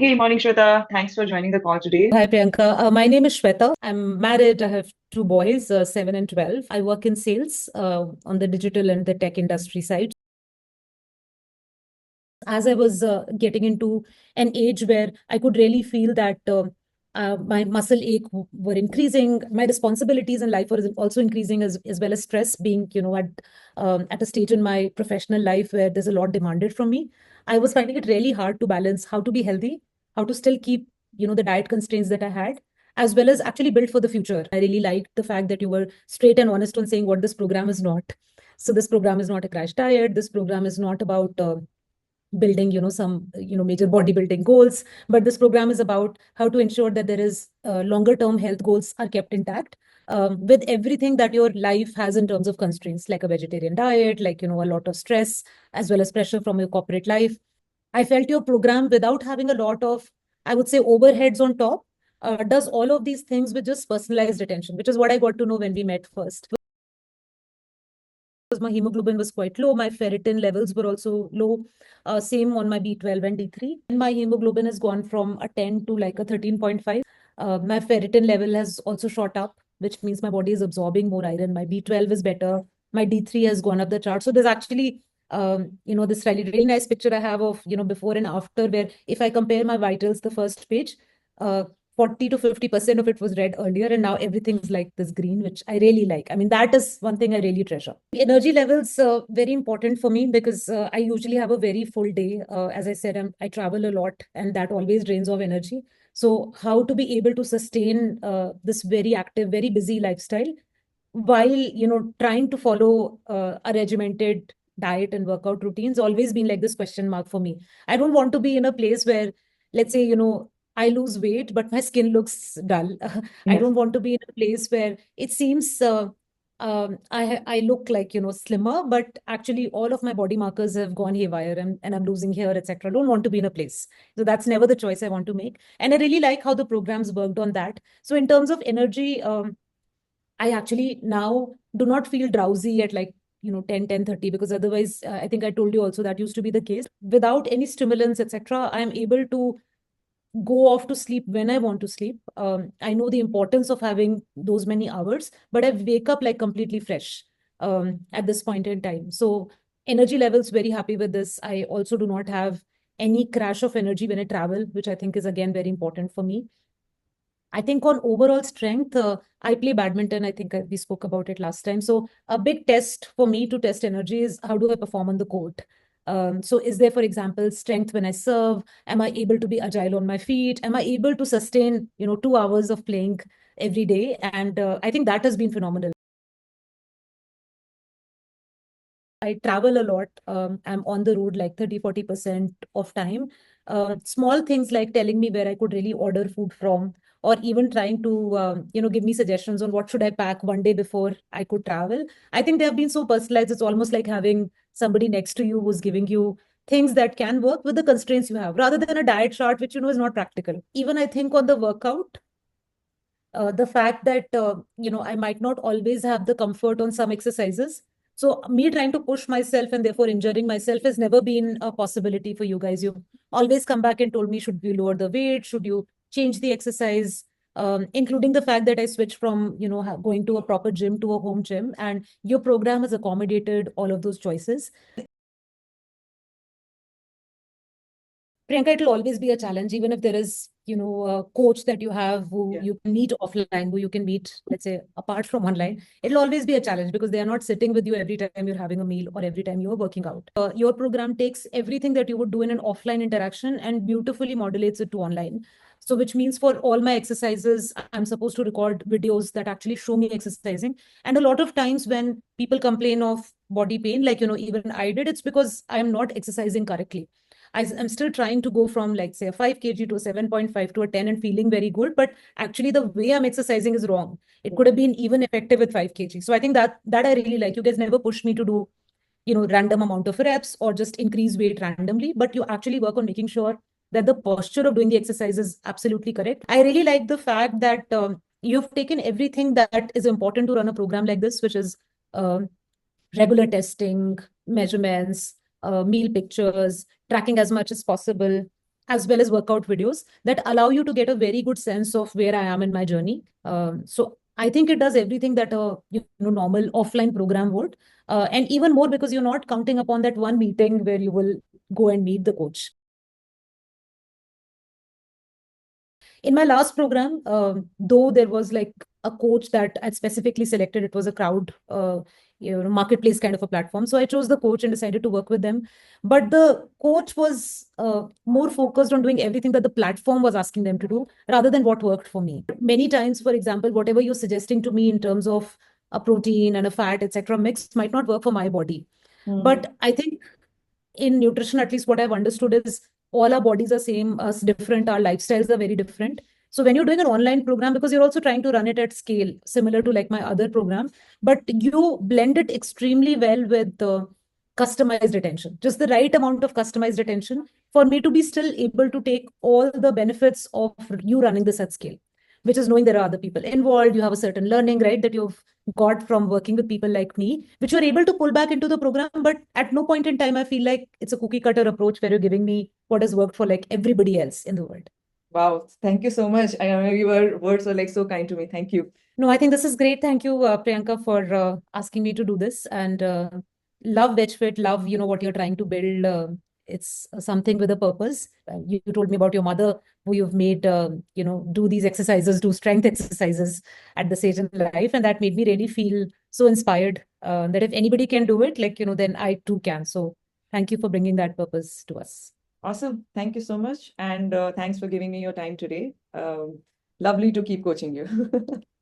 Hey, morning, Shweta. Thanks for joining the call today. Hi, Priyanka. My name is Shweta. I'm married. I have two boys, 7 and 12. I work in sales on the digital and the tech industry side. As I was getting into an age where I could really feel that my muscle ache were increasing, my responsibilities in life were also increasing, as well as stress being, at a stage in my professional life where there's a lot demanded from me. I was finding it really hard to balance how to be healthy, how to still keep, the diet constraints that I had, as well as actually build for the future. I really liked the fact that you were straight and honest on saying what this program is not. So this program is not a crash diet. This program is not about building some major bodybuilding goals, but this program is about how to ensure that there is longer term health goals are kept intact, with everything that your life has in terms of constraints, like a vegetarian diet, like a lot of stress as well as pressure from your corporate life. I felt your program, without having a lot of, I would say, overheads on top, does all of these things with just personalized attention, which is what I got to know when we met first. Because my hemoglobin was quite low. My ferritin levels were also low. Same on my B12 and D3. And my hemoglobin has gone from a 10 to like a 13.5. My ferritin level has also shot up, which means my body is absorbing more iron. My B12 is better. My D3 has gone up the chart. So there's actually, this really nice picture I have of, before and after, where if I compare my vitals, the first page, uh, 40 to 50% of it was red earlier, and now everything's like this green, which I really like. I mean, that is one thing I really treasure. Energy levels very important for me because I usually have a very full day. As I said, I travel a lot, and that always drains off energy. So how to be able to sustain this very active, very busy lifestyle while trying to follow a regimented diet and workout routines always been like this question mark for me. I don't want to be in a place where, let's say, I lose weight but my skin looks dull. I Yeah. don't want to be in a place where it seems I look like slimmer, but actually all of my body markers have gone haywire, and I'm losing hair, etc. Don't want to be in a place. So that's never the choice I want to make, and I really like how the programs worked on that. So in terms of energy, I actually now do not feel drowsy at like 10:30, because otherwise, I think I told you also that used to be the case. Without any stimulants, etc., I am able to go off to sleep when I want to sleep. I know the importance of having those many hours, but I wake up like completely fresh at this point in time. So energy levels, very happy with this. I also do not have any crash of energy when I travel, which I think is again very important for me. I think on overall strength, I play badminton. I think we spoke about it last time. So a big test for me to test energy is how do I perform on the court? So is there, for example, strength when I serve? Am I able to be agile on my feet? Am I able to sustain, 2 hours of playing every day? And I think that has been phenomenal. I travel a lot. I'm on the road like 30-40% of time. Small things like telling me where I could really order food from, or even trying to, give me suggestions on what should I pack one day before I could travel. I think they have been so personalized. It's almost like having somebody next to you who's giving you things that can work with the constraints you have, rather than a diet chart, which, is not practical. Even I think on the workout, the fact that I might not always have the comfort on some exercises, so me trying to push myself and therefore injuring myself has never been a possibility for you guys. You've always come back and told me, should you lower the weight, should you change the exercise, including the fact that I switched from going to a proper gym to a home gym, and your program has accommodated all of those choices. Priyanka, it'll always be a challenge, even if there is, a coach that you have who Yeah. you can meet offline, who you can meet, let's say, apart from online. It'll always be a challenge because they are not sitting with you every time you're having a meal or every time you're working out. Your program takes everything that you would do in an offline interaction and beautifully modulates it to online. So, which means for all my exercises, I'm supposed to record videos that actually show me exercising. And a lot of times when people complain of body pain, like, even I did, it's because I'm not exercising correctly. I'm still trying to go from, like, say, a 5 kg to a 7.5 to a 10 and feeling very good. But actually, the way I'm exercising is wrong. It could have been even effective with 5 kg. So I think that I really like. You guys never push me to do, random amount of reps or just increase weight randomly, but you actually work on making sure that the posture of doing the exercise is absolutely correct. I really like the fact that you've taken everything that is important to run a program like this, which is um, regular testing, measurements, meal pictures, tracking as much as possible. as well as workout videos that allow you to get a very good sense of where I am in my journey. So I think it does everything that a normal offline program would, and even more because you're not counting upon that one meeting where you will go and meet the coach. In my last program, though there was like a coach that I'd specifically selected, it was a crowd, marketplace kind of a platform. So I chose the coach and decided to work with them. But the coach was more focused on doing everything that the platform was asking them to do rather than what worked for me. Many times, for example, whatever you're suggesting to me in terms of a protein and a fat, etc., mix might not work for my body. But I think in nutrition, at least what I've understood is all our bodies are same, us different, our lifestyles are very different. So when you're doing an online program, because you're also trying to run it at scale, similar to like my other program, but you blend it extremely well with the customized attention, just the right amount of customized attention for me to be still able to take all the benefits of you running this at scale, which is knowing there are other people involved. You have a certain learning, right, that you've got from working with people like me, which you're able to pull back into the program. But at no point in time, I feel like it's a cookie cutter approach where you're giving me what has worked for like everybody else in the world. Wow, thank you so much. I know your words were like so kind to me. Thank you. No, I think this is great. Thank you, Priyanka, for asking me to do this. And love VegFit, love, what you're trying to build. It's something with a purpose. You told me about your mother, who you've made, do these exercises, do strength exercises at the stage in life. And that made me really feel so inspired that if anybody can do it, then I too can. So thank you for bringing that purpose to us. Awesome. Thank you so much. And thanks for giving me your time today. Lovely to keep coaching you.